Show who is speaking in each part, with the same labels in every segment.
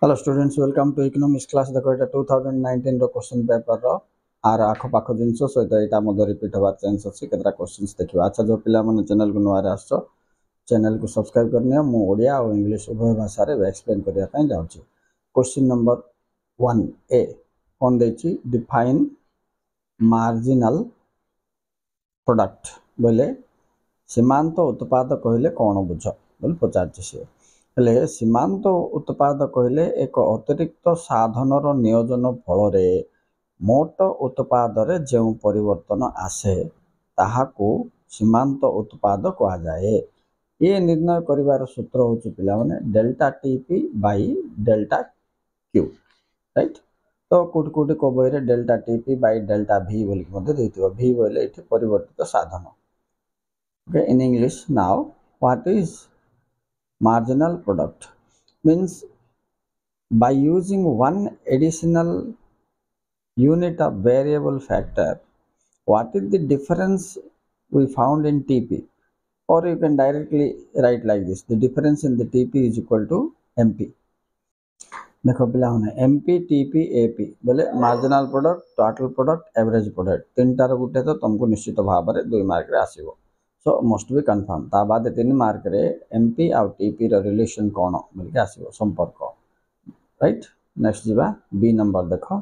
Speaker 1: Hello students welcome to economics class देखो एटा 2019 रो क्वेश्चन पेपर रो आर आखो पाखो जिंसो सहित एटा मधे रिपीट होबार चांस अछि केतरा क्वेश्चंस देखिबा। अच्छा जो पिला मन चैनल को नुआरे आसो चैनल को सब्सक्राइब करनियो मु ओडिया और इंग्लिश उभय भाषा रे एक्सप्लेन करिया पय जाउची। क्वेश्चन नंबर 1 ए कोन देची डिफाइन मार्जिनल प्रोडक्ट बोले सीमांत उत्पाद कहले कोन बुझ बोल पचारची से हेले सीमांत उत्पाद कहले एक अतिरिक्त साधनर नियोजन फल मोट उत्पाद रे जो परिवर्तन आसे ताहाकू सीमांत उत्पाद कहा जाए। ये निर्णय करिवार सूत्र होची पिला माने delta TP by delta Q right. तो कोट कोट को बहिरे डेल्टा टीपी बाई डेल्टा भी बोली मते देथिबो भी बोले इथे परिवर्तित साधन। Okay in English now what is marginal product means by using one additional unit of variable factor what is the difference we found in TP, or you can directly write like this the difference in the TP is equal to MP। देखो पिला होने MP TP AP बोले marginal product total product average product तीन टार गुटे तो तुमको निश्चित भाव में 2 मार्क रे आसीबो। सो मस्ट बी कन्फर्म ता बाद 3 मार्क रे एमपी आउ टीपी रो रिलेशन कोन बोल के आसीबो संपर्क राइट। नेक्स्ट जीवा बी नंबर देखो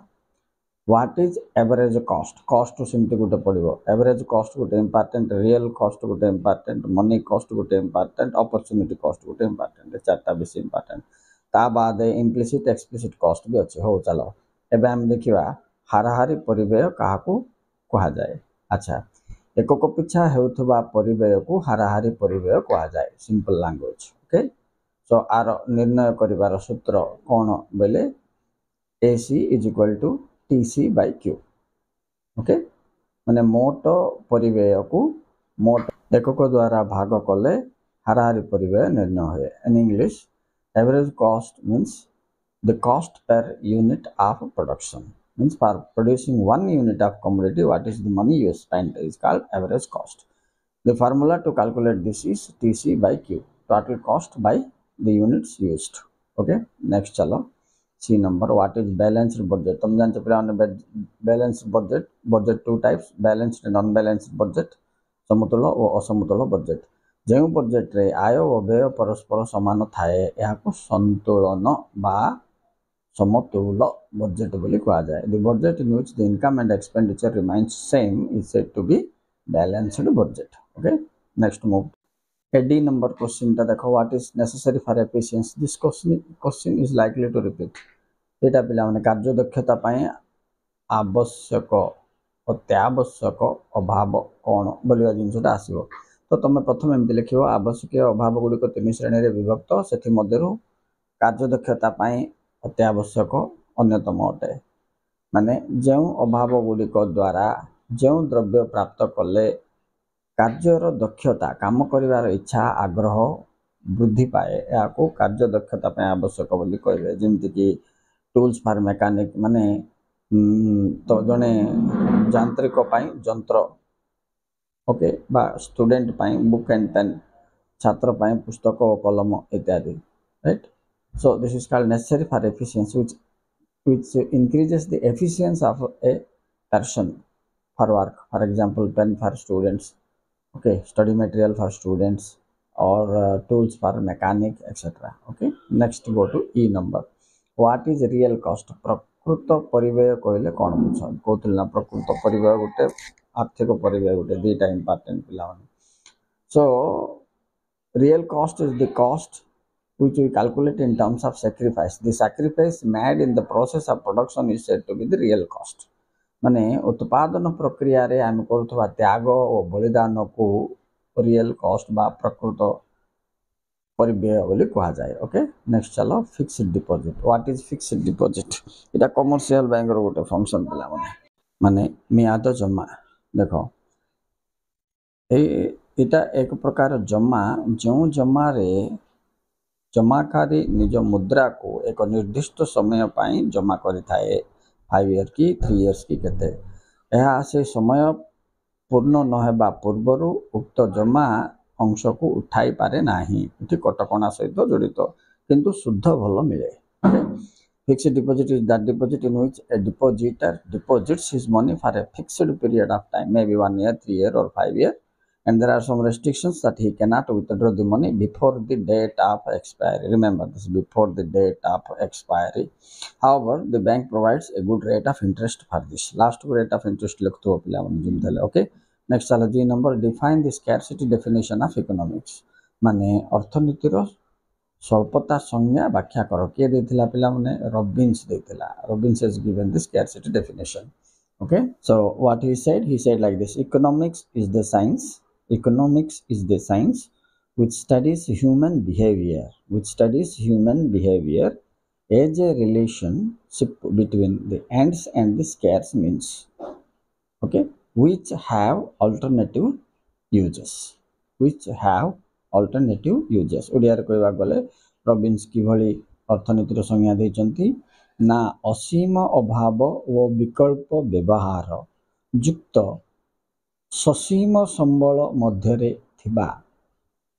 Speaker 1: what is average cost. Cost सिमती गुटे पड़िबो एवरेज कॉस्ट गुटे इंपोर्टेंट रियल कॉस्ट गुटे इंपोर्टेंट मनी कॉस्ट गुटे इंपोर्टेंट अपॉर्चुनिटी कॉस्ट गुटे इंपोर्टेंट चारटा बेसी इंपोर्टेंट ता बाद इम्प्लिसिट एक्सप्लिसिट कॉस्ट भी अछि। हो चलो एबे हम देखिबा हाराहारी परिव्यय काहाकू कहा जाए। अच्छा एकक पिछा हेउथबा परिव्यय को हाराहारी परिव्यय कहा जाए सिंपल लैंग्वेज। ओके सो आर निर्णय करिवार सूत्र कोन बेले AC is equal to TC by Q। Okay माने मोट परिव्यय को मोट एकक द्वारा भाग कले हाराहारी परिव्यय निर्णय होय। In English average cost means the cost per unit of production means for producing 1 unit of commodity what is the money you spent is called average cost। The formula to calculate this is TC by Q total cost by the units used। okay next चलो C number what is balanced budget। तुम जानते पिला balanced budget two types balanced and unbalanced budget समतुल और असमतुल budget. जो budget रे आय और व्यय परस्पर समान थाए याको संतुलन बा समतुल budget बोली कहा जाए। The budget in which the income and expenditure remains same is said to be balanced budget। okay next move a D number question ता देखो what is necessary for efficiency। this question is likely to repeat। एटा पिला माने कार्य दक्षता पय आवश्यक अत्यावश्यक अभाव कोन बोलिया जिंसटा आसीबो। तो तुम प्रथम एमति लिखियो आवश्यक अभाव गुडी को तीन श्रेणी रे विभक्त सेथि मध्यरु कार्य दक्षता पय अत्यावश्यक अन्यतम अटे माने जो अभाव गुड़िक द्वारा जो द्रव्य प्राप्त कले कार्यर दक्षता काम करिवार इच्छा आग्रह वृद्धि पाए या को कार्य दक्षता पे आवश्यक बोली कहबे। जेमति कि टूल्स फॉर मैकेनिक माने तो जने यांत्रिक पई यंत्र ओके बा स्टूडेंट पई बुक एंड पेन छात्र पई पुस्तक और कलम इत्यादि right. So this is called necessary for efficiency which increases the efficiency of a person for work। for example pen for students okay study material for students or tools for mechanic etc। okay next go to E number what is real cost। प्रकृत परिव्यय कहले कोन बुझ कोतलना प्रकृत परिव्यय गुटे आर्थिक परिव्यय गुटे दुईटा important पिला माने। so real cost is the cost which we calculate in terms of sacrifice। the sacrifice made in the process of production is said to be the real cost। माने उत्पादन प्रक्रिया रे हम करथवा त्याग और बलिदान को रियल कॉस्ट बा प्रकृत परिव्यय बोली कहा जाए। ओके नेक्स्ट चलो fixed deposit what is fixed deposit. Etah commercial bank रो गोटे फंक्शन पिला माने मियाद जमा। देखो एटा एक प्रकार जमा जो जमा रे जमाकारी निज मुद्रा को एक निर्दिष्ट समय पाई जमा करि थाए 5 ईयर की 3 इयर्स की केते एहा से समय पूर्ण न हेबा पूर्वरु उक्त जमा अंश को उठाई पारे नाही इति कटकणा सहित जड़ित किंतु शुद्ध भल मिले। Okay? Fixed deposit is that deposit in which a depositor deposits his money for a fixed period of time, maybe 1 year, 3 year, or 5 year, and there are some restrictions that he cannot withdraw the money before the date of expiry. Remember this, before the date of expiry. However, the bank provides a good rate of interest for this. Last rate of interest लिखतो पिला मन gym थले. Okay, next चलो G number, define the scarcity definition of economics. माने अर्थनीति रो स्वल्पता संज्ञा व्याख्या करो. किए देथिला पिला माने रॉबिन्स देथिला. Robbins has given the scarcity definition. Okay, so what he said like this: economics is the science which studies human behavior as a relationship between the ends and the scarce means, okay, which have alternative uses. Odia रे कहबा गले Robins किभली अर्थनीतिर संज्ञा दैचंती ना असीम अभाव व विकल्प व्यवहार युक्त ससीम संबल मध्यरे थिबा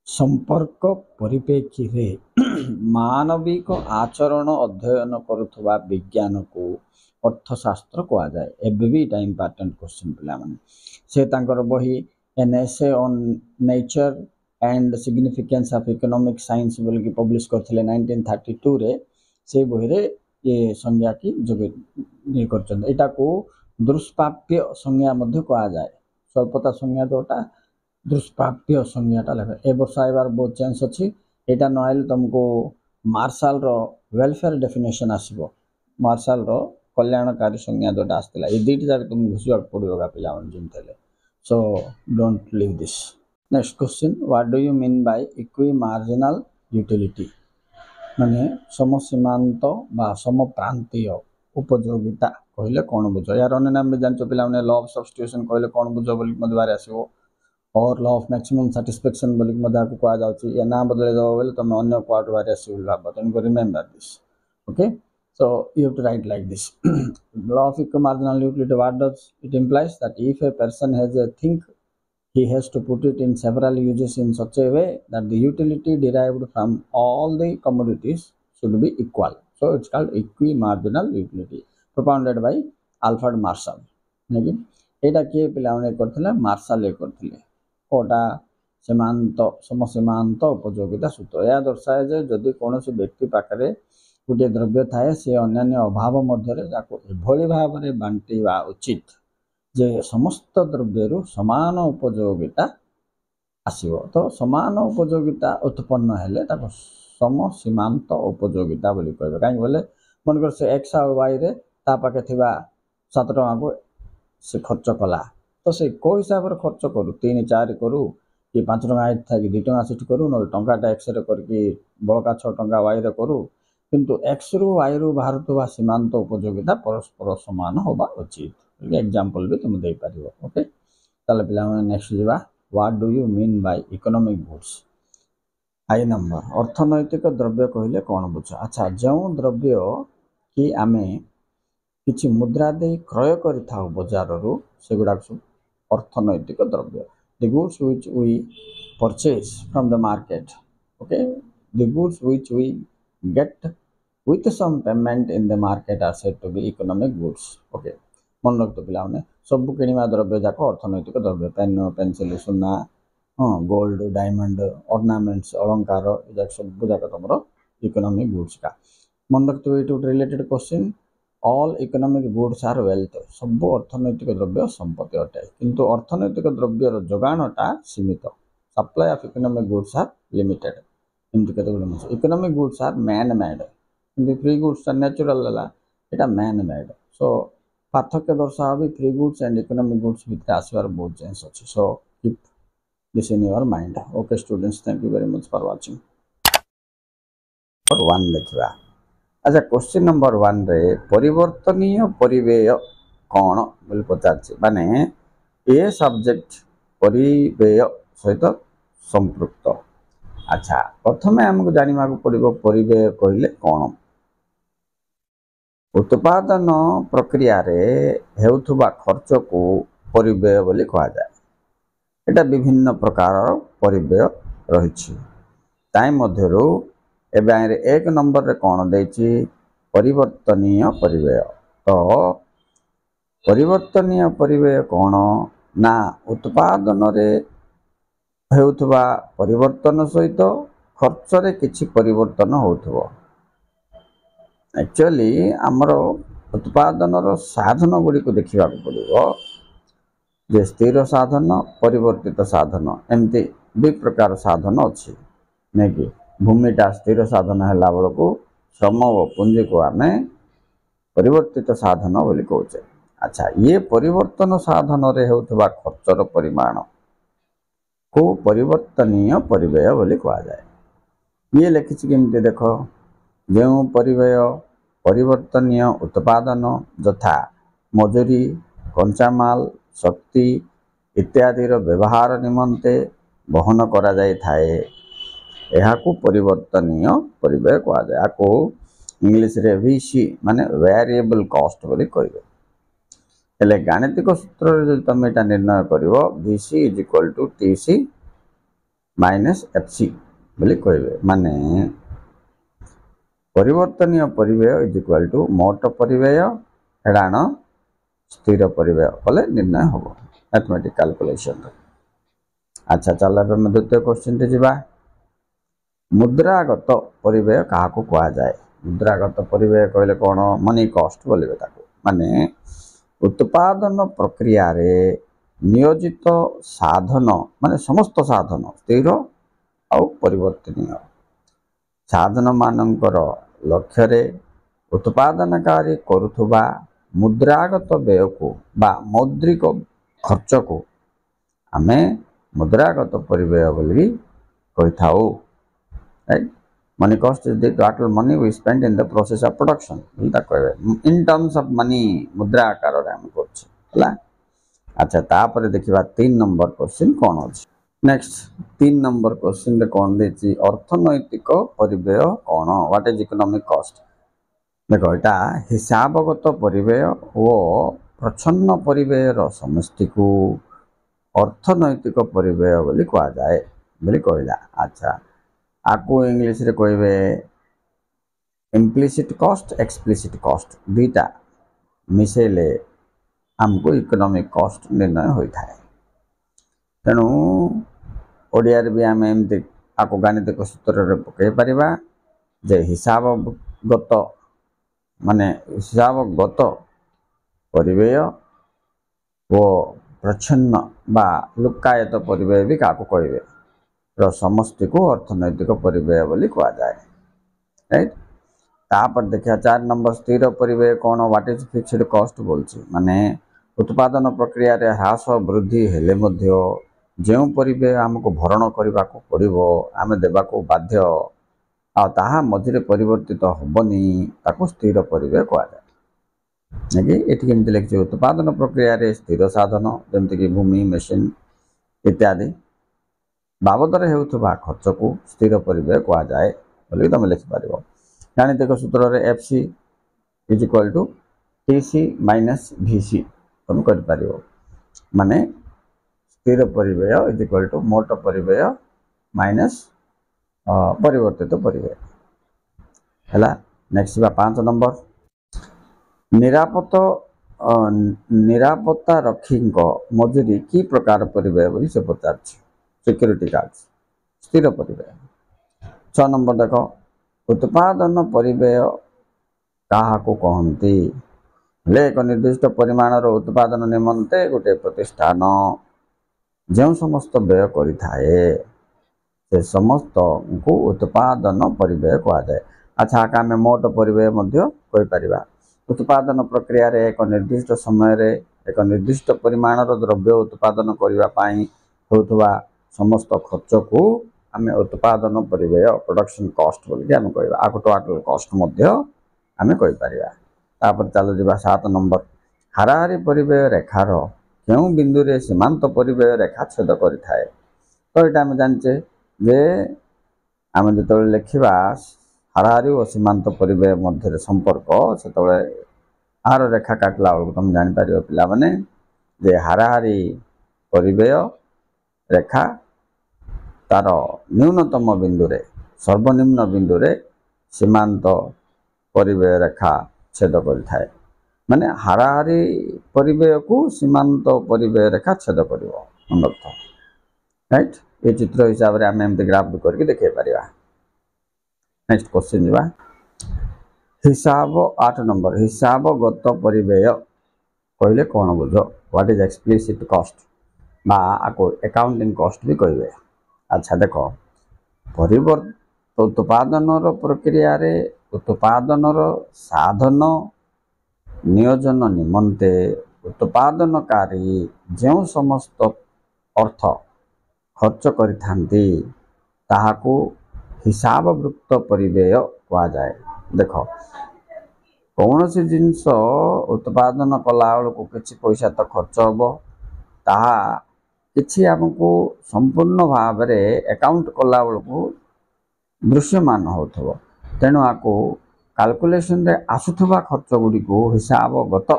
Speaker 1: संपर्क परिप्रेक्षी रे मानविक आचरण अध्ययन करुथबा विज्ञान को अर्थशास्त्र कहा जाए. एबे भी इटा इंपोर्टेंट क्वेश्चन पिला माने. से तांकर बही an essay on nature and significance of economic science बोल के पब्लिश करथिले 1932 रे. से बही रे ये संज्ञा की जोगे ये करछन. एटा को दुष्प्राप्य संज्ञा मध्य कहा जाए. स्वल्पता संज्ञा जोटा दुष्प्राप्य संज्ञाटा लेखा. ए वर्ष आइबार बहुत चांस अछि. एटा न आइल तुमको मार्शल रो वेलफेयर डेफिनेशन आसीबो. मार्शल रो कल्याणकारी संज्ञा जोटा आस्तिला. ए दुईटा जाक तुम घुसिया पड़िबोगा पिला मन जिमतेले. So don't leave this. Next question, what do you mean by equimarginal utility? माने समसीमांत बा समप्रांतीय उपयोगिता कहले कोन बुझो? यार अन्य नाम भी जानचो पिला माने लॉ ऑफ सब्स्टिट्यूशन कहले कोन बुझो बोली मधे बारे आसीबो. और लॉ ऑफ मैक्सिमम सैटिस्फैक्शन बोली मधे को कहा जाउची. या नाम बदले दो बोले तुम अन्य क्वार्ट बारे आसीबो भाबो. तुमको remember this. Okay, so you have to write like this. Law of equimarginal utility, what does it implies? That if a person has a thing, he has to put it in several uses in such a way that the utility derived from all the commodities should be equal. So it's called equimarginal utility, propounded by Alfred Marshall. लेकिन एटा किए पिला माने करथिले? Marshal A करथिले. कोटा सीमांत समसीमांत उपयोगिता सूत्र. या दर्शाए जे जदि कोनोसी व्यक्ति पाखरे गोटे द्रव्य थाए से अन्य अभाव मध्य जाको एभली भाव में बांटिवा उचित जे समस्त द्रव्य समान उपयोगिता आसीबो. तो समान उपयोगिता उत्पन्न हेले ताको समसीमांत उपयोगिता बोली कहबे. काई बोले मन कर से x और y रे ता पाके थिबा 7 टका को से खर्च कला. तो से को हिसाब रे खर्च करू, 3 4 करू कि 5 टका आइ था कि 2 टका सेट करू, न टंकाटा x रे करके बळका 6 टका y रे करू. किंतु x रु y रु भारतवा सीमांत उपयोगिता परस्पर समान होबा उचित. एग्जांपल भी तुम दे पारिबो. ओके, ताले पिला माने नेक्स्ट जिबा. What do you mean by economic goods? I number, अर्थनैतिक द्रव्य कहले कोन बुझ? अच्छा, जो द्रव्य कि आमे किछि मुद्रा दे क्रय करि थाउ बाजार रु सेगुडा अर्थनैतिक द्रव्य. The goods which we purchase from the market, okay, the goods which we get with some payment in the market are said to be economic goods. Okay, मन रखतो पिला माने सब किनिमा द्रव्य जाक अर्थनैतिक द्रव्य. पेन, पेंसिल, सुना, गोल्ड, डायमंड, ऑर्नामेंट्स, अलंकार, इजा सब जाक तमरो इकोनॉमिक गुड्स का. मन रखतो it related question. All economic goods are wealth. सब अर्थनैतिक द्रव्य संपत्ति अटे, किंतु अर्थनैतिक द्रव्य जोगाणटा सीमित. Supply of economic goods are limited. एमति केते good economic goods are man made, किंतु फ्री गुड्स आर नेचुरल लला, एटा मैन मेड. सो पार्थक्य दर्शा भी free goods and economic goods भितर आसबार बहुत चांस अछि. So keep this in your mind. Okay students, thank you very much for watching. और 1 लिखवा. अच्छा, क्वेश्चन नंबर 1 रे परिवर्तनीय परिवेय कौन बोली पचार माने ए सब्जेक्ट परिवेय सहित संपृक्त. अच्छा, प्रथमे हमको जानिमा को पड़िबो परिवेय कहले कौन? उत्पादन प्रक्रिया रे हेउथुबा खर्च को परिवेय बोली कहा जाए. एटा विभिन्न प्रकार परिवेय रहिछि. ताई मध्यरु एबे एक नंबर रे कौन देछि परिवर्तनीय परिव्यय। तो परिवर्तनीय परिव्यय कौन ना उत्पादन रे हेउथबा परिवर्तन सहित खर्च रे किछि परिवर्तन होउथबो। एक्चुअली आमर उत्पादन रो साधन गुडी को देखिबा पड़िबो जे स्थिर साधन परिवर्तित साधन एमती दु प्रकार साधन अछि नै कि भूमिटा स्थिर साधन हैला बेलको श्रम व पूंजी को आमे परिवर्तित साधन बोली कहउछे। अच्छा ये परिवर्तन साधन रे हेउथबा खर्चर परिमाण को परिवर्तनीय परिव्यय बोली कहा जाए। ये लिखिछि केमती देखो जो परिव्यय परिवर्तनीय उत्पादन यथा मजूरी कंचामाल शक्ति इत्यादि व्यवहार निमंते बहन करा जाय थाए एहाकू परिवर्तनीय परिव्यय कहा जाए। आको इंग्लिश रे वीसी माने वेरिएबल कॉस्ट बोली कहबे। हेले गाणितिक सूत्र रे जदि तमे एटा निर्णय करिवो VC is equal to TC minus FC बोली कहबे। माने परिवर्तनीय परिव्यय इज इक्वल टू मोट परिव्यय हेडाण स्थिर परिव्यय कले निर्णय होबो मैथमेटिक कैलकुलेशन। अच्छा चल अब हम द्वितीय क्वेश्चन रे जिबा। मुद्रागत परिव्यय काहाकू कहा जाए। मुद्रागत परिव्यय कहले कोन मनी कॉस्ट बोलिबे ताको। माने उत्पादन प्रक्रिया रे नियोजित साधन माने समस्त साधन स्थिर और परिवर्तनीय साधन मानकर लक्ष्य रे उत्पादनकारी करुथुबा मुद्रागत व्यय को बा मौद्रिक खर्च को आमे मुद्रागत परिव्यय बोली कहि थाउ। Right money cost is the total money we spend in the process of production बोलता कहबे इन टर्म्स ऑफ मनी मुद्रा आकार रे हम करछ हला। अच्छा तापर देखिबा 3 नंबर क्वेश्चन कोन अछि। नेक्स्ट 3 नंबर क्वेश्चन रे कोन देछि अर्थनैतिक परिव्यय कोन व्हाट इज इकोनॉमिक कॉस्ट। देखो एटा हिसाबगत परिव्यय ओ प्रच्छन्न परिव्यय रो समष्टि को अर्थनैतिक परिव्यय बोली कहा जाए बोली कहला। अच्छा आको इंग्लिश रे कहबे इम्प्लिसिट कॉस्ट एक्सप्लिसिट कॉस्ट दुईटा मिसेले हमको इकोनॉमिक कॉस्ट निर्णय होई थाए। तेणु ओडिया रे भी आम एमती आको गाणितिक सूत्र रे पकई परिबा जे हिसाबगत माने हिसाबगत परिव्यय वो प्रच्छन्न बा लुक्कायत परिव्यय भी काको कहबे रो समष्टि को अर्थनैतिक परिव्यय बोली कहा जाए। राइट तापर देखिया 4 नंबर स्थिर परिव्यय कोन व्हाट इज फिक्स्ड कॉस्ट बोलछि। माने उत्पादन प्रक्रिया रे ह्रास वृद्धि हेले मध्य जो परिव्यय हमको भरण करबा को पड़िबो आमे देबा को बाध्य आ ताहा मझिरे परिवर्तित होबनी ताको स्थिर परिव्यय कहा जाए। नेकी एठी केमति लिखछि उत्पादन प्रक्रिया रे स्थिर साधन जेमति कि भूमि मशीन इत्यादि बाबद रे हेउथबा खर्च को स्थिर परिव्यय कहा जाए बोली तमे लिखि पारिबो। गाणितिक सूत्र रे FC is equal to TC minus VC तुम कर पारिबो। माने स्थिर परिव्यय इज इक्वल टू मोट परिव्यय माइनस परिवर्तित परिव्यय हला। नेक्स्ट बा 5 नंबर निरापत्ता रक्षी मजूरी की प्रकार परिव्यय बोली से पचार सिक्योरिटी गार्ड स्थिर परिव्यय। 6 नंबर देखो उत्पादन परिव्यय काहाकू कहंती। ले एक निर्दिष्ट परिमाण रो उत्पादन निमंते गोटे प्रतिष्ठान जो समस्त व्यय करि थाए से समस्त को उत्पादन परिव्यय कहा जाए। अच्छा का में मोट परिव्यय मध्य कहि परिबा। उत्पादन प्रक्रिया रे एक निर्दिष्ट समय रे एक निर्दिष्ट परिमाण रो द्रव्य उत्पादन करिवा पाई होतबा समस्त खर्च को आमे उत्पादन परिव्यय प्रोडक्शन कॉस्ट बोली आमे कहबा। आको टोटल कॉस्ट मध्य आमे कहि परिबा। तापर चलो जिबा 7 नंबर हाराहारी परिव्यय रेखार केउ बिंदु रे सीमांत परिव्यय रेखा छेद करि थाए। तो एटा आमे जानचे जे आमे जतबे लिखिबा हाराहारी और सीमांत परिव्यय मध्य संपर्क सेतबे आर रेखा काटला बेलको तुम जानि पारिबो पिला माने जे हाराहारी परिव्यय रेखा तार न्यूनतम बिंदु रे सर्वनिम्न बिंदु रे सीमांत परिव्यय रेखा छेद करिथाए माने हाराहारी परिव्यय को सीमांत परिव्यय रेखा छेद करिवो अर्थ राइट ये चित्र हिसाब रे आमे एमते ग्राफ करके देखे परिबा। नेक्स्ट क्वेश्चन जीवा हिसाब 8 नंबर हिसाबगत परिव्यय कहले कोन बुझो व्हाट इज एक्सप्लिसिट कॉस्ट बा आको अकाउंटिंग कॉस्ट भी कहबे। अच्छा देखो उत्पादन प्रक्रिया रे उत्पादन साधन नियोजन निमंते उत्पादनकारी जो समस्त अर्थ खर्च करिथांती ताहाको हिसाबवृत्त परिव्यय कहा जाए। देखो कौन सी जिनस उत्पादन कला को किसी पैसा तो खर्च हम ताहा किछि हमको संपूर्ण भाव में अकाउंट कला को दृश्यमान होथबो तेणु आको कैलकुलेशन रे आसुथबा खर्च गुडी को हिसाबगत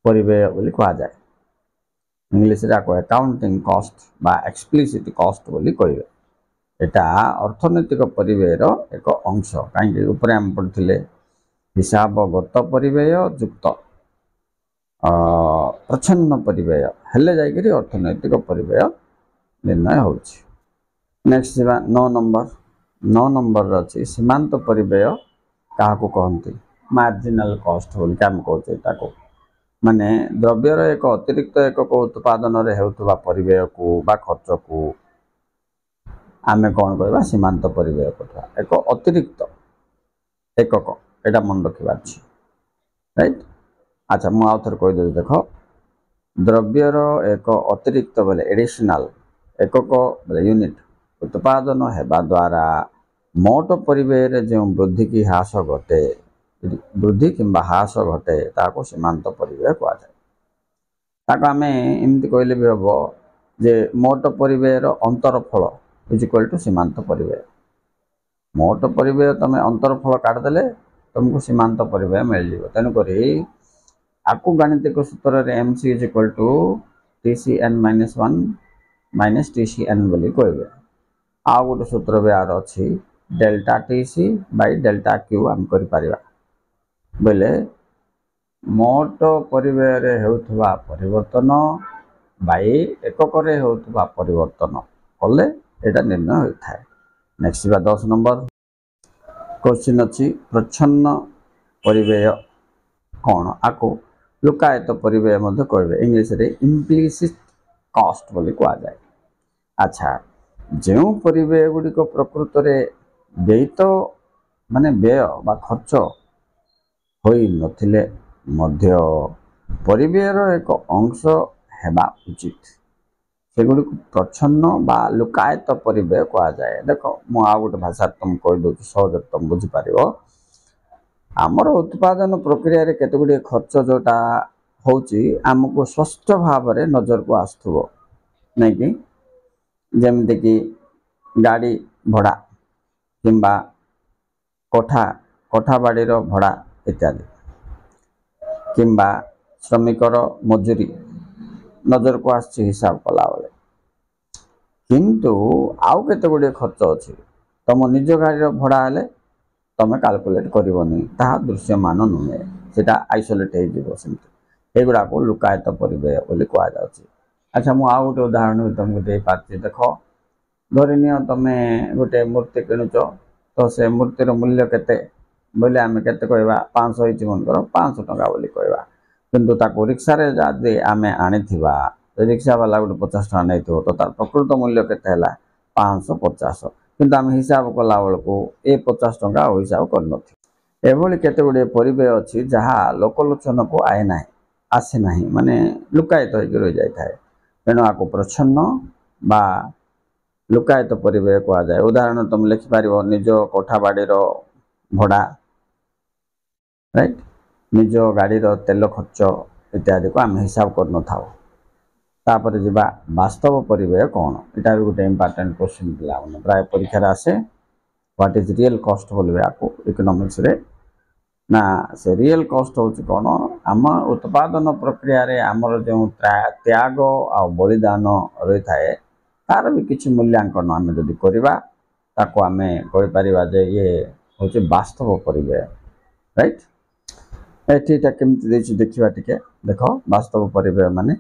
Speaker 1: परिव्यय बोली कहा जाए। इंग्लिश रे आको अकाउंटिंग कॉस्ट बा एक्सप्लिसिट कॉस्ट बोली कहबे। एटा अर्थनैतिक परिव्यय रो एक अंश काई ऊपर हम पढ़थिले हिसाबगत परिव्यय युक्त प्रच्छन्न परिव्यय हेले जाय करी अर्थनैतिक परिव्यय निर्णय होछि। नेक्स्ट 9 नंबर अछि सीमांत परिव्यय काहाको कहंती मार्जिनल कॉस्ट बोल के हम कहते ताको माने द्रव्यर एक अतिरिक्त एक उत्पादन रे हेउतबा परिव्यय को बा खर्च को आमे कोन कहबा सीमांत परिव्यय कथा एक अतिरिक्त एकक एटा मन रखिबा अछि राइट। अच्छा मु आउथर कहि दे देखो द्रव्यर एक अतिरिक्त बोले एडिशनल एकक बोले यूनिट उत्पादन हेबा द्वारा मोट परिव्यय रे जो वृद्धि की ह्रास घटे वृद्धि किंबा ह्रास घटे ताको सीमांत परिव्यय कहा जाए। ताको आमे एमति कहले भी हबो जे मोट परिव्यय रो अंतरफल इज इक्वल टू सीमांत परिव्यय। मोट परिव्यय तमे अंतरफल काट देले तुमको सीमांत परिव्यय मिल जिवो तेनु करी आकु गणितिक सूत्र रे MC is equal to TCN - 1 - TCN बोली कहबे। आ गोटे सूत्र भी आर अछि delta TC by delta Q हम करि परिबा बोले मोट परिव्यय रे हेउथबा परिवर्तन बाय एकक रे हेउथबा परिवर्तन कले एटा निर्णय होइथाय। नेक्स्ट 10 नंबर क्वेश्चन अछि प्रच्छन्न परिव्यय कोन आको लुकायत परिव्यय मध्ये कहबे। इंग्लिश रे इम्प्लिसिट कॉस्ट बोली कहा जाए। अच्छा जो परिव्यय गुडी को प्रकृत रे व्ययित माने व्यय बा खर्च होई नथिले मध्य परिव्यय रो एक अंश हेबा उचित सेगुडी को प्रच्छन्न बा लुकायत परिव्यय कहा जाए। देखो मु आ गोटे भाषा तुम कहि दो सहज तुम बुझी पारिबो हमर उत्पादन प्रक्रिया रे केते गुडी खर्च जोटा होची हमको स्पष्ट भाव रे नजर को आस्थुबो नै कि जेमते कि गाड़ी भड़ा किंबा कोठा बाड़ी रो भड़ा इत्यादि किंबा श्रमिकर मजूरी नजर को आछि हिसाब कला बेले किंतु आउ केते गुडी खर्च अछि तम निज गाड़ी रो भड़ा हेले तमे कैलकुलेट करिवोनी ता दृश्यमान नुहे सेटा आइसोलेट हे जिवो सेमते एगुडा को लुकायत परिव्यय बोली कहा जाउछि। अच्छा मु आ गोटे उदाहरण तुमको दे पाछि देखो धरिनियो तमे गोटे मूर्ति किनुच तो से मूर्ति रो मूल्य केते बोले आमे केते कहबा 500 हिच मन करो 500 टका बोली कहबा किंतु ताको रिक्शा रे जादे आमे आनिथिबा रिक्शा वाला गोटे 50 टका नैथिबो तो तार प्रकृत मूल्य केते हला 550 किंतु आमे हिसाब कला बेलको ए 50 टका हिसाब करनथि। एभली केते गुडे परिव्यय अछि जहा लोकलोचन को आए नाही आसे नाही माने लुकायत होई रहि जाय थाए तेणु आको प्रच्छन्न बा लुकायत परिव्यय कहा जाए। उदाहरण तुम लिखि पारिबो निज कोठा बाड़ी रो भड़ा राइट निज गाड़ी रो तेल खर्च इत्यादि को आम हिसाब कर न थाओ। तापर जिबा वास्तव परिव्यय कोन एटा भी गोटे इंपोर्टेंट क्वेश्चन पिला माने प्राय परीक्षा रे आसे व्हाट इज रियल कॉस्ट बोलबे आको इकोनॉमिक्स रे ना से रियल कॉस्ट होची कोन आम उत्पादन प्रक्रिया रे हमर जो त्याग आ बलिदान रही थाए तार भी किछि मूल्यांकन आम जदि करबा ताको आमे कहि परिबा जे ये होचे वास्तव परिबेय राइट एटा केमति देछि देखिबा टिके देखो वास्तव परिबेय माने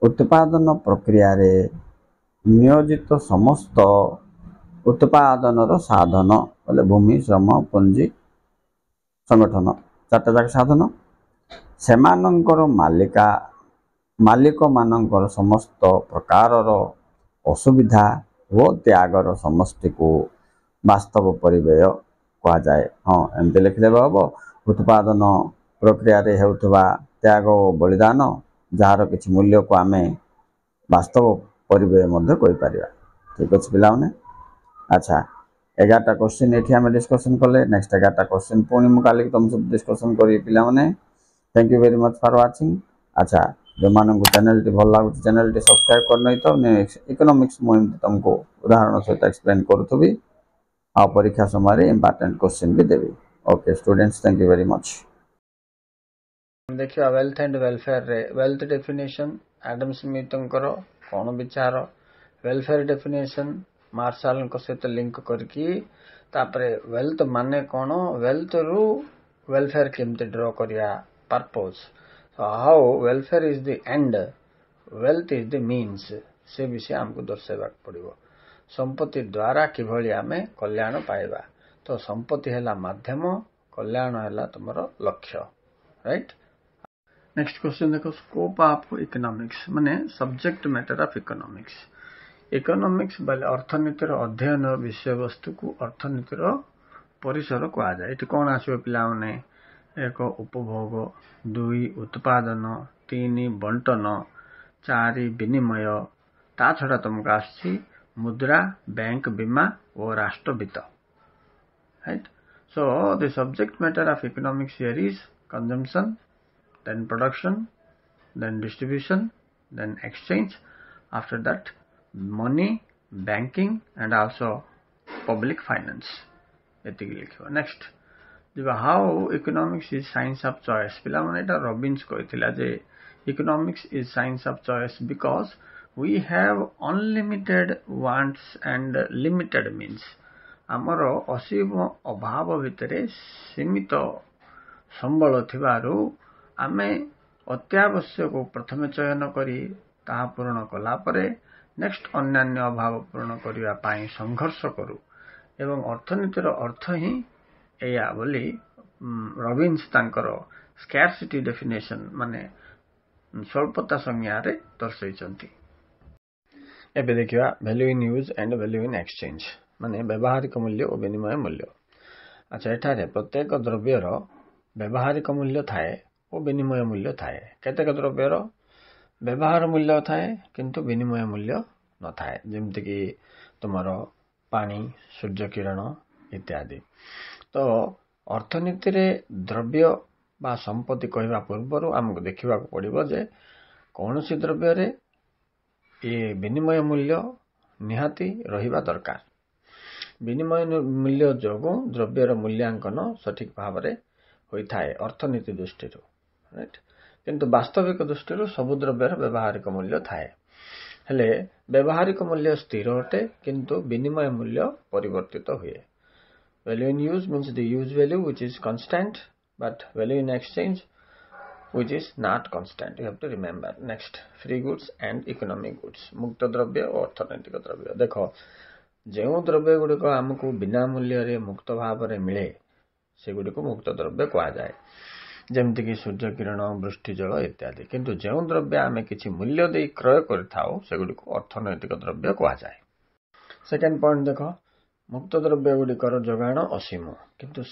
Speaker 1: उत्पादन प्रक्रिया रे नियोजित समस्त उत्पादन साधन बोले भूमि श्रम पूंजी संगठन चारटा जाक साधन सेमानंकर मालिक मानंकर समस्त प्रकार असुविधा व त्यागर समष्टि को वास्तव परिबेय कहा जाए। हाँ एमती लिखिदे हम उत्पादन प्रक्रिया रे हेउथबा त्याग और बलिदान जार किछि मूल्य को आमे वास्तव परिबेय मध्य कहि परिबा। ठीक अछि पिला माने अच्छा 11टा क्वेश्चन एठी आमे डिस्कशन करले नेक्स्ट 11टा क्वेश्चन पुणी मु काली तुम सब डिस्कशन करी पिला माने thank you very much for watching. अच्छा जो मानन को चैनल टी भल लागु चैनल टी सब्सक्राइब कर नै तो इकोनॉमिक्स मु तुमको उदाहरण सहित एक्सप्लेन करूथबी आ परीक्षा समय इंपोर्टेंट क्वेश्चन भी देबी। Okay students thank you very much.
Speaker 2: देखिए वेल्थ एंड वेलफेयर रे वेल्थ डेफिनेशन एडम स्मिथ कौन विचार वेलफेयर डेफिनेशन मार्शल सहित लिंक करके तापरे वेल्थ माने कौन वेल्थ रु वेलफेयर केमती ड्रॉ करिया purpose so how welfare is the end wealth is the means से विषय हमको दर्शाइबाक पड़िबो। संपत्ति द्वारा किभली आमे कल्याण पाइबा तो संपत्ति हैला माध्यम कल्याण हैला तुमर लक्ष्य राइट। नेक्स्ट क्वेश्चन देखो स्कोप ऑफ इकोनॉमिक्स माने subject matter of economics economics बाले अर्थनीतिर अध्ययन विषय वस्तु को अर्थनीतिर परिसर कहा जाए। ये कौन आसो पिला माने एक उपभोग 2 उत्पादन 3 बंटन 4 विनिमय ता छड़ा तुमको आसी मुद्रा बैंक बीमा और राष्ट्र वित्त right. So the subject matter of economics here is consumption then production, then distribution, then exchange, after that money, banking and also public finance. Next, how economics is science of choice. पिला माने एटा Robbins कहथिला जे economics is science of choice because we have unlimited wants and limited means. हमर असीम अभाव भितरे सीमित संबल थिबारु आमे अत्यावश्यक प्रथमे चयन करी ता पूर्ण कला परे नेक्स्ट अन्यान्य अभाव पूर्ण करिया पाई संघर्ष करू एवं अर्थनीतिर अर्थ ही एया बोली रॉबिन्स तांकर स्कैर्सिटी डेफिनेशन माने स्वल्पता संज्ञा रे दर्शाइछंती। एबे देखिया value in use and value in exchange माने व्यवहारिक मूल्य और विनिमय मूल्य। अच्छा एठारे प्रत्येक द्रव्यर व्यवहारिक मूल्य थाए और विनिमय मूल्य थाए। केतेक द्रव्यर व्यवहार मूल्य थाए किंतु विनिमय मूल्य न थाए जेमति कि तुमर पानी सूर्य किरण इत्यादि। तो अर्थनीति रे द्रव्य बा संपत्ति कहवा पूर्व आमको देखा पड़ो जे कौन सी द्रव्य रे ये विनिमय मूल्य निहाती रहिबा दरकार। विनिमय मूल्य जोगु द्रव्यर मूल्यांकन सठिक भाव रे होइथाए अर्थनीति दृष्टि राइट किंतु वास्तविक दृष्टि सब द्रव्यर व्यवहारिक मूल्य थाए हेले व्यवहारिक मूल्य स्थिर अटे किंतु विनिमय मूल्य परिवर्तित हुए। Value in use means the use value which is constant but value in exchange which is not constant you have to remember. Next free goods and economic goods मुक्त द्रव्य और अर्थनैतिक द्रव्य। देखो जो द्रव्य गुड़िक आमको बिना मूल्य रे मुक्त भाव रे मिले से गुड़िक मुक्त द्रव्य कहा जाए जमती कि सूर्य किरण वृष्टि जल इत्यादि किंतु जो द्रव्य आम कि मूल्य दे क्रय करगुड़ी अर्थनैतिक द्रव्य कहा जाए। सेकेंड पॉइंट देख मुक्त द्रव्य गुड़िकर जोगाण असीम किंतु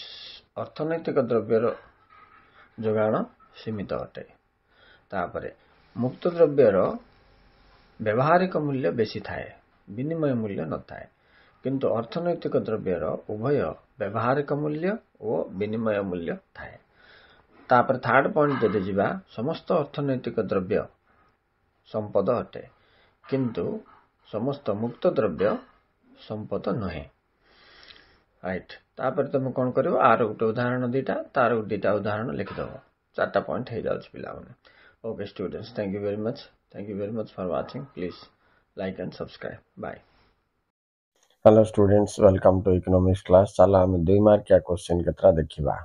Speaker 2: अर्थनैतिक द्रव्यर जोगाण सीमित अटे। तापरे मुक्त द्रव्यर व्यवहारिक मूल्य बेसी थाए विनिमय मूल्य न थाए किंतु अर्थनैतिक द्रव्यर उभय व्यवहारिक मूल्य और विनिमय मूल्य थाए। तापर थर्ड पॉइंट जदि जीवा समस्त अर्थनैतिक द्रव्य संपद अटे किंतु समस्त मुक्त द्रव्य संपद नहे राइट। तापर तुम कौन कर आर गोटे उदाहरण दीटा तार दुईटा उदाहरण लिखिदेव 4टा पॉइंट हो जाए पिला। Okay students thank you very much for watching please like and subscribe bye.
Speaker 3: Hello students, welcome to economics class. चलो आम 2 मार्किया क्वेश्चन केतरा देखा।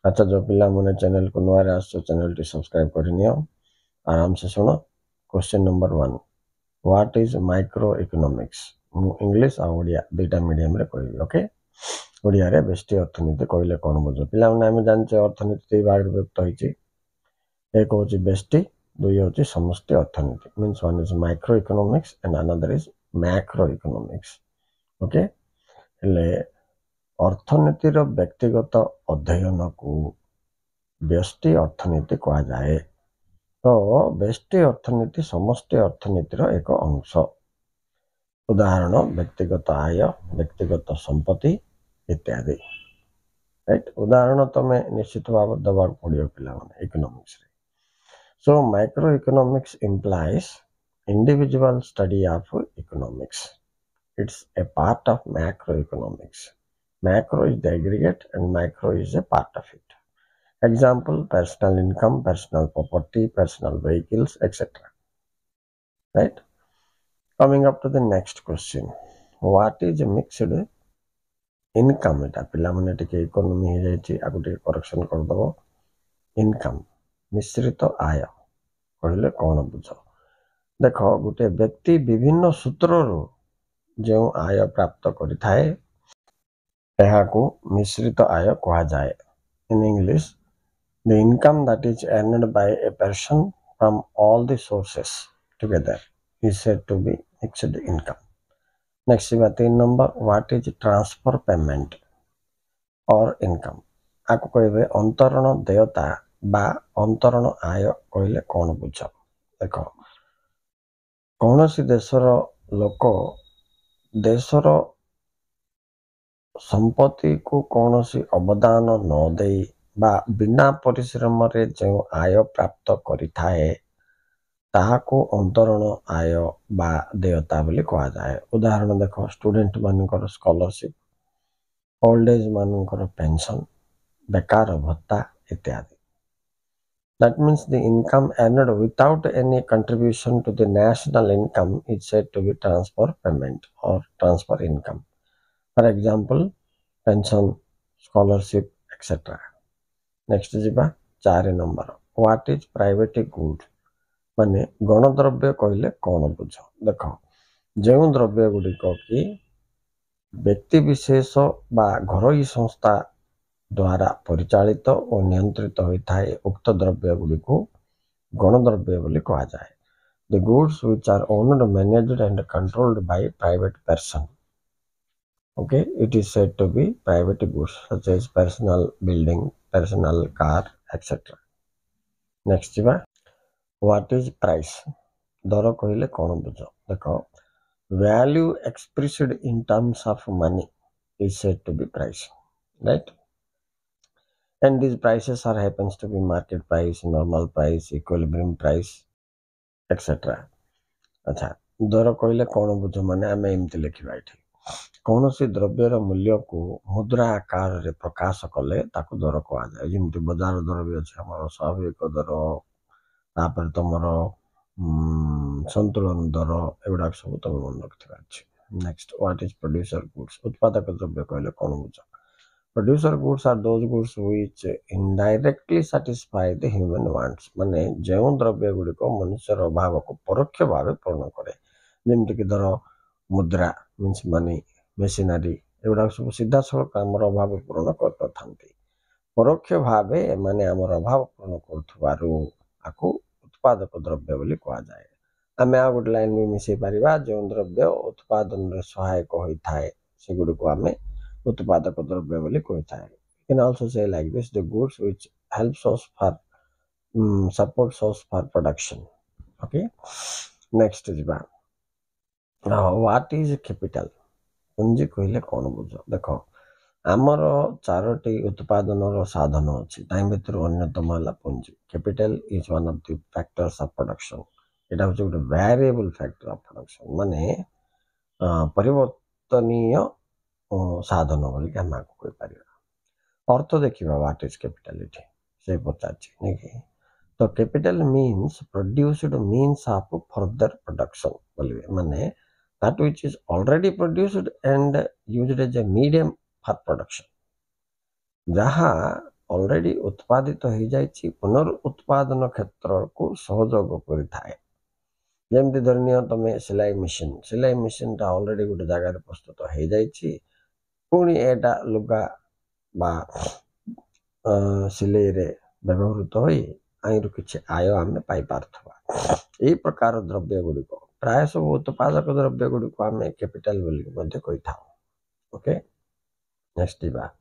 Speaker 3: अच्छा, जो पिला मैंने चैनल को नुआ चैनल टी सब्सक्राइब करनी आराम से शुण। Question number 1, what is micro economics? English और ओडिया दुईटा मीडियम रे कहबी। ओके, ओडिया रे बेष्टी अर्थनीति कहले कौन बुझ? पिला माने आमे जानचे अर्थनीति 2 भाग विभक्त होइछि। एक होछि बेष्टी, दुई होछि समष्टि अर्थनीति। Means one is micro economics and another is macro economics. Okay, हेले अर्थनीतिर व्यक्तिगत अध्ययन को व्यष्टि अर्थनीति कहा जाए। तो व्यष्टि अर्थनीति समष्टि अर्थनीतिर एक अंश। उदाहरण व्यक्तिगत आय, व्यक्तिगत संपत्ति इत्यादि। राइट, उदाहरण तमे निश्चित भाव दबा पड़ो पिला इकोनॉमिक्स रे। So micro economics implies individual study of economics. It's a part of macroeconomics. Macro is the aggregate and micro is a part of it. Example, personal income, personal property, personal vehicles, etc. Right? Coming up to the next question. What is a mixed income? एटा पिला माने टिके economy हे जायछि, आगु टिके correction कर दबो। Income मिश्रित आय कहले कोन बुझ? देखो, गुटे व्यक्ति विभिन्न सूत्ररु जो आय प्राप्त करि थाए एहाकू मिश्रित आय कहा जाए। In English, the income that is earned by a person from all the sources together is said to be mixed income. Next, 3 number, what is transfer payment or income? आकु कहबे अंतरण देयता बा अंतरण आय कहले कोन बुझ? देखो, कौनसी देशर लोक देशर संपत्ति को कौनसी अवदान न देई बा बिना परिश्रम रे जो आय प्राप्त करि थाए ताहाको अंतरण आय बा देयता बोली कहा जाए। उदाहरण देखो, स्टूडेंट मानकर स्कॉलरशिप, ओल्ड एज मानकर पेंशन, बेकार भत्ता इत्यादि। That means the income earned without any contribution to the national income is said to be transfer payment or transfer income. For example, pension, scholarship, etc. Next jiba 4 number, what is private good? माने गणद्रव्य कहले कौन बुझ? देख, जो द्रव्य गुड़िक कि व्यक्ति विशेष बा घरोई संस्था द्वारा परिचालित और नियंत्रित होता है, उक्त द्रव्य गुड़िक गणद्रव्य बोली कहा जाए। The goods which are owned, managed and controlled by private person. Okay, it is said to be private goods such as personal building, personal car, etc. Next jiba, what is price? दर कहले कौन बुझ? देखो, value expressed in terms of money is said to be price, right? And these prices are happens to be market price, normal price, equilibrium price, etc. अच्छा, दर कहले कौन बुझ माने आमे एमती लिखिबा एठी, कौनसी द्रव्यर मूल्य को मुद्रा आकार रे प्रकाश कले ताको दर कहा जाए। जेमती बाजार दर भी अछि, हमर स्वाभाविक दर, तापर तमर संतुलन दर, एगुडा सब तुम मन रखिथिबा अछि। Next, what is producer goods? उत्पादक द्रव्य कहले कौन बुझ? Producer goods are those goods which indirectly satisfy the human wants. माने जो द्रव्य गुड़िक मनुष्यर अभाव को परोक्ष भाव पूर्ण करे। जेमती कि धर मुद्रा मीन्स मनी, मेसिनरी, एगुडा सब सीधा सड़क आमर अभाव पूर्ण कर थांती। परोक्ष भाव माने आमर अभाव पूर्ण करथुवारु आकु उत्पादक द्रव्य बोली कहा जाए। आमे आ गुड लाइन में मिसै परिबा, जो द्रव्य उत्पादन रे सहायक होई थाए सेगुडको आमे उत्पादक द्रव्य बोली कहता है। You can also say like this, the goods which helps us for supports us for production. Okay, next jiba, what is capital? पूंजी कहले कौन बुझ? देखो, आमर 4टी उत्पादन साधन अच्छी, ताई भितर अन्यतम है पूंजी। Capital is one of the factors of production. एटा होचे गोटे वेरिएबल फैक्टर ऑफ प्रोडक्शन, माने परिवर्तनीय साधन बोली आम आगे कही। अर्थ देखा, व्हाट इज कैपिटलिटी से पचार नहीं कि, तो capital means produced means of further production बोलिए, माने that which is already produced and used as a medium for production. जहा ऑलरेडी उत्पादित हो जाइछि पुनरुत्पादन क्षेत्र को सहयोग करिथाए। जेमति धरनियो तमे सिलाई मशीन ता ऑलरेडी गोटे जगह रे प्रस्तुत हो जाइछि, पुणी एटा लुगा बा सिलाई रे व्यवहृत होई आइरु किछि आय आमे पाई पारथबा। एई प्रकार द्रव्य गुड़िक प्राय सब उत्पादक द्रव्य गुड़िक आमे कैपिटल बोली मध्ये कहिथाउ। ओके, नेक्स्ट बा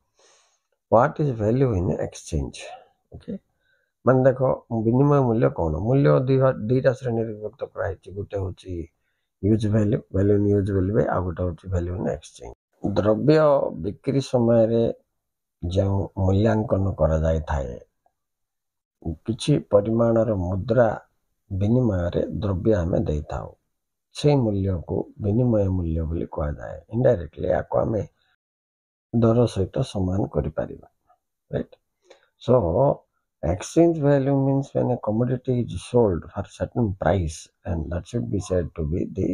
Speaker 3: what is value in exchange. Okay, मान देखो विनिमय मूल्य कौन, मूल्य दुईटा श्रेणी विभक्त कराई, गोटे हूँ use value, value in use value, आ गोटे हूँ वैल्यू इन एक्सचेंज। द्रव्य बिक्री समय रे जो मूल्यांकन करा जाय थाए, किछि परिमाणर मुद्रा विनिमय रे द्रव्य आमे देई थाउ, से मूल्य को विनिमय मूल्य बोली कहा जाए। इनडायरेक्टली आको आमे दर सहित समान करि परिबा, right. So exchange value means when a commodity is sold for certain price, and that should be said to be the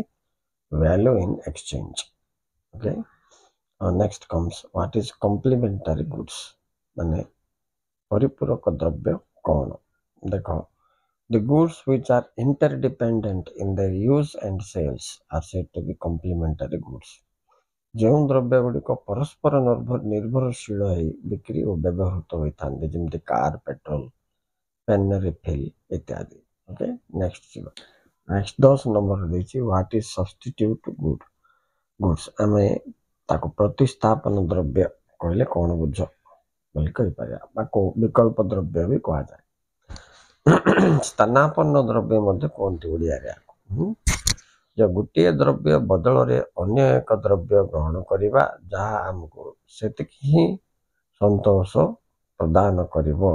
Speaker 3: value in exchange. Okay, next comes what is complementary goods, माने परिपूरक द्रव्य कौन। देखो, the goods which are interdependent in their use and sales are said to be complementary goods। जो द्रव्य गुड़िक परस्पर निर्भरशील बिक्री और व्यवहृत होता है, जमती कार, पेट्रोल, पेन रिफिल इत्यादि। ओके, नेक्स्ट 10 नंबर देछि व्हाट इज सब्स्टिट्यूट गुड्स। आमे ताको प्रतिस्थापन द्रव्य कहले कौन बुझ बोली कहि पारिया, बाको विकल्प द्रव्य भी कहा जाए। स्थानापन्न द्रव्य मध्ये कोनती ओडिया रे जो गोटे द्रव्य बदल रे अन्य एक द्रव्य ग्रहण करिबा, जहा हमको सेतिक ही संतोष प्रदान करिवो,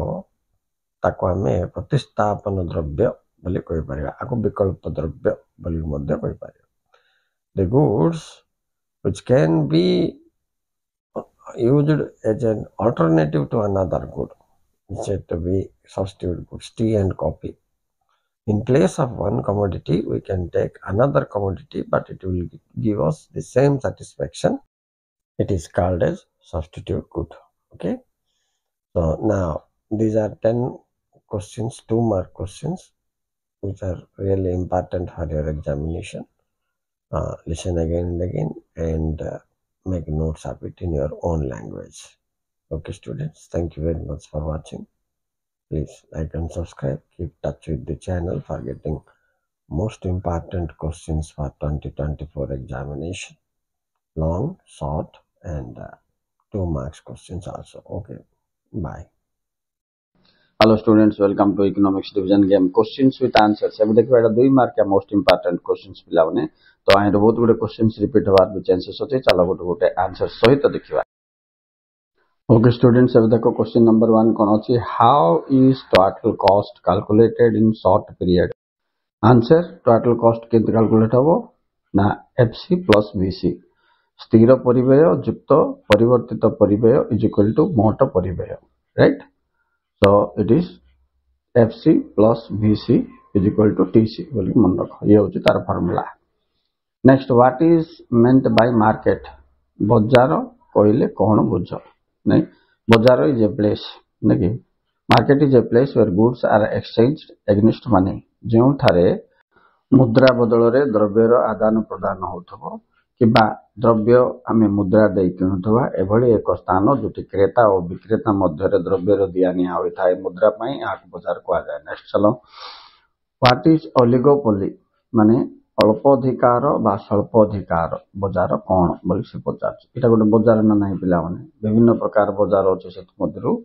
Speaker 3: ताको आमे प्रतिस्थापन द्रव्य बोली कहि परिबा, आको विकल्प द्रव्य बोली मध्ये कहि परिबा। The goods which can be used as an alternative to another good is said to be substitute goods। Tea and coffee, in place of one commodity we can take another commodity, but it will give us the same satisfaction, it is called as substitute good। Okay, so now these are 10 questions, 2 mark questions, which are really important for your examination। Listen again and again, and make notes of it in your own language। Okay students, thank you very much for watching। Please like and subscribe, keep touch with the channel for getting most important questions for 2024 examination, long, short, and 2 marks questions also। Okay, bye।
Speaker 1: Hello students, welcome to economics division game questions with answers. अब देखो एटा 2 mark या most important questions पिला बने, तो आइ बहुत गुडे questions repeat होबार भी चांसेस होते। चलो गोटे गोटे आंसर सहित देखिबा। ओके स्टूडेंट्स, अब देखो क्वेश्चन नंबर 1 कोन अछि, how is total cost calculated in short period. Answer, total cost के कैलकुलेट होबो ना एफसी प्लस वीसी, स्थिर परिव्यय युक्त परिवर्तित परिव्यय इज इक्वल टू मोट परिव्यय, right. So it is FC plus VC is equal to TC बोली मन रख, ये होची तार formula. Next, what is meant by market. बजार कहले कौन बुझ नहीं, बजार इज ए प्लेस नहीं, market is a place where goods are exchanged against money, जो थारे मुद्रा बदल रे द्रव्यर आदान प्रदान होथबो किबा द्रव्य आमे मुद्रा दे किनुथबा, एभली एक स्थान जोटी क्रेता और विक्रेता मध्य द्रव्यर दियानिया होइथाय मुद्रा पई, आक बाजार कहा जाय। नेक्स्ट चलो, व्हाट इज ओलिगोपोली माने अल्पाधिकार बा स्वल्पाधिकार बाजार कौन बोली से पचार। एटा गोटे बाजार ना नाही पिला माने, विभिन्न प्रकार बाजार अछि, सेत मध्यरु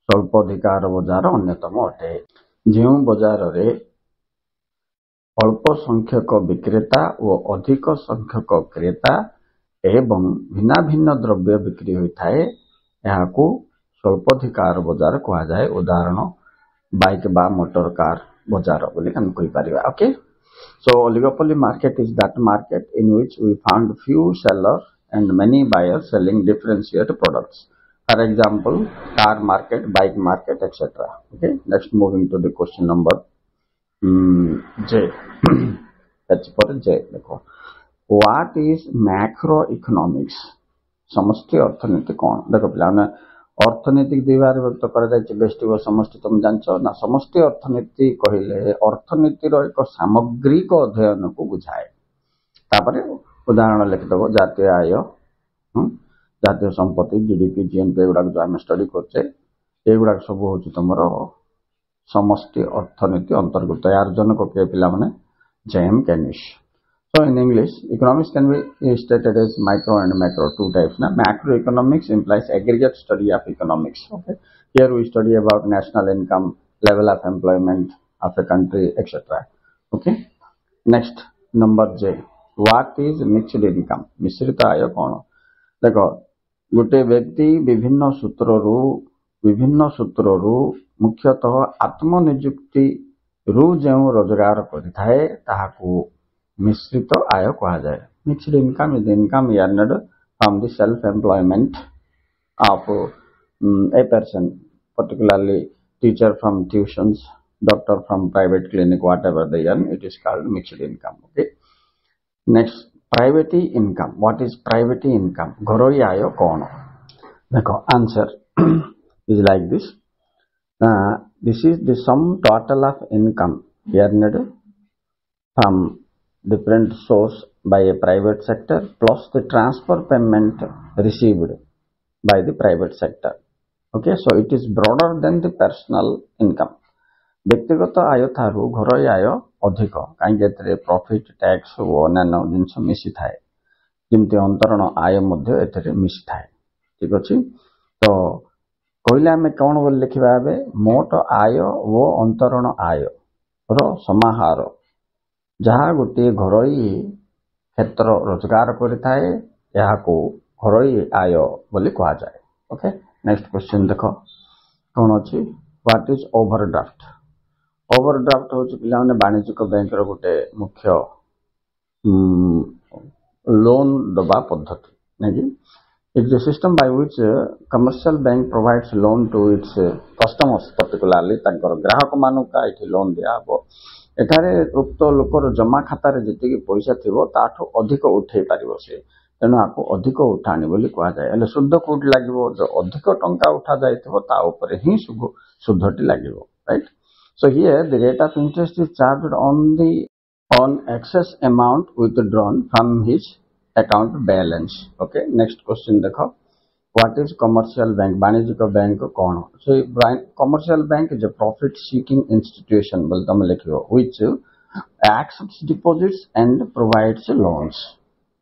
Speaker 1: स्वल्पाधिकार बाजार अन्यतम अटे। जेउ बाजार रे अल्प संख्यक विक्रेता और अधिक संख्यक क्रेता एवं भिन्न भिन्न द्रव्य बिक्री होता है, यहाकू स्वल्पाधिकार बाजार कहा जाए। उदाहरण बाइक बा मोटर कार बाजार बोली हम कहि परिबा। Okay, so oligopoly market is that market in which we found few seller and many buyers selling differentiate products. For example car market, bike market etcetera. Okay, next moving to the question number J। H for J देखो, what is macro economics समष्टि अर्थनीति कौन देख पे अर्थनीति दुई भाग व्यक्त कर बेष्टि व समष्टि तुम जान ना समष्टि अर्थनीति कहले अर्थनीतिर एक सामग्रिक अध्ययन को बुझाए तापर उदाहरण लिखिदेव जातीय आय जातीय संपत्ति जीडीपी जीएनपी एगुड़ा जो आम स्टडी करचे एगुड़ा सब हूँ तुम समष्टि अर्थनीति अंतर्गत यार जनक किए पे JM कैनिश So in English, economics can be stated as micro and macro, two types. Now, macroeconomics implies aggregate study of economics. Okay, here we study about national income, level of employment of a country, etc. Okay, next number J. What is mixed income? मिश्रित आय कौन? देखो गोटे व्यक्ति विभिन्न सूत्ररू मुख्यतः आत्मनियुक्ति रू जो रोजगार करिथाए ताहाकू मिश्रित आय कहा जाए mixed income is income earned from the self employment of a person, particularly teacher from tuitions, doctor from private clinic, whatever they earn, it is called mixed income. Okay, next private income. What is private income? घरोई आय कौन? देखो answer is like this. This is the sum total of income earned from different source by a private sector plus the transfer payment received by the private sector. Okay, so it is broader than the personal income. व्यक्तिगत आय थारू घरोई आय अधिक कहीं profit tax और अन्य जिनस मिसी थाए जमती अंतरण आय मिसी थाए ठीक अच्छे तो कहले आम कौन बोल लिखा मोट आय वो अंतरण आय रो समाहार जहाँ गोटे घरोई क्षेत्र रोजगार करिथाए याको घरोई आय बोली कहा जाए. ओके नेक्स्ट क्वेश्चन देख कौन अच्छी व्हाट इज ओवरड्राफ्ट. ओवरड्राफ्ट हूँ पे वाणिज्यिक बैंक गोटे मुख्य लोन दबा पद्धति नहीं it is a system by which commercial bank provides loan to its customers, particularly तांकर ग्राहक मानू का ये लोन दिया हम एठारे उक्त लोकर जमा खातार जी पैसा थी ताठू अधिक उठे पार से तेणु आपको अधिक उठाणी बोली कह जाए हेल्ले सुध कौट लगे जो अधिक टंका उठा जाए ही सुधटी लगे right. So here the rate of interest is charged on excess amount withdrawn from his account balance. Okay, next question देखो what is commercial bank. वाणिज्यिक बैंक कौन? So commercial bank is a profit seeking institution बोल तुम लिखो which accepts deposits and provides loans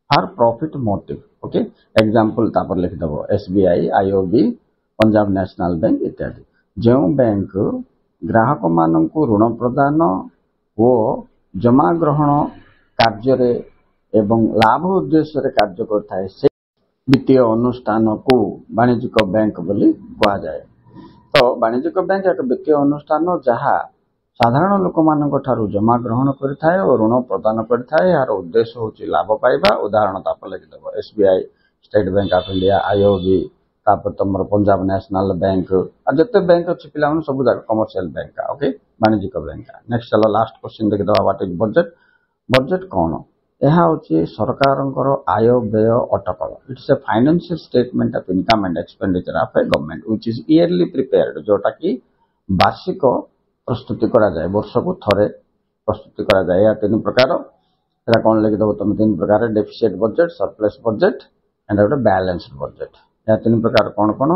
Speaker 1: for profit motive. Okay, example तापर लिख दबो SBI, IOB, Punjab national bank इत्यादि. जो बैंक ग्राहक मानन को ऋण प्रदान वो जमा ग्रहण कार्य एवं लाभ उद्देश्य कार्य करता से वित्तीय अनुष्ठान को वाणिज्यिक बैंक बोली कहा जाए. तो वाणिज्यिक बैंक एक वित्तीय अनुष्ठान जहाँ साधारण लोक मान जमा ग्रहण करता और ऋण प्रदान करता यार उद्देश्य हूँ लाभ पाइबा. उदाहरण तापर लिखिदेव SBI, state bank of India, IOB, तापर तुम पंजाब नेशनल बैंक और जिते बैंक अच्छी पिला सब जाक कमर्शियल बैंक का. ओके वाणिज्यिक बैंक का. नेक्स्ट चलो लास्ट क्वेश्चन देखिदेव व्हाट इज बजेट. बजेट कौन? यह हूँ सरकार आय व्यय अटकल. It's a financial statement of income and expenditure of a government which is yearly prepared जोटा कि वार्षिक प्रस्तुति करा जाए वर्ष को थरे प्रस्तुति करा जाए. या तीन प्रकार कौन लिखिदेव तुम तीन प्रकार deficit budget, surplus budget and गोटे बैलेंस्ड बजेट. या तीन प्रकार कौन कौन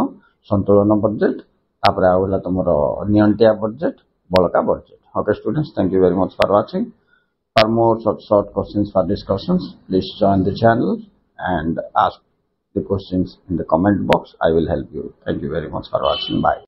Speaker 1: संतुलन बजेट तापर आउला तुम नियंटिया बजेट बड़का budget. Okay students thank you very much for watching. For more such short questions for discussions, please join the channel and ask the questions in the comment box. I will help you. Thank you very much for watching. Bye.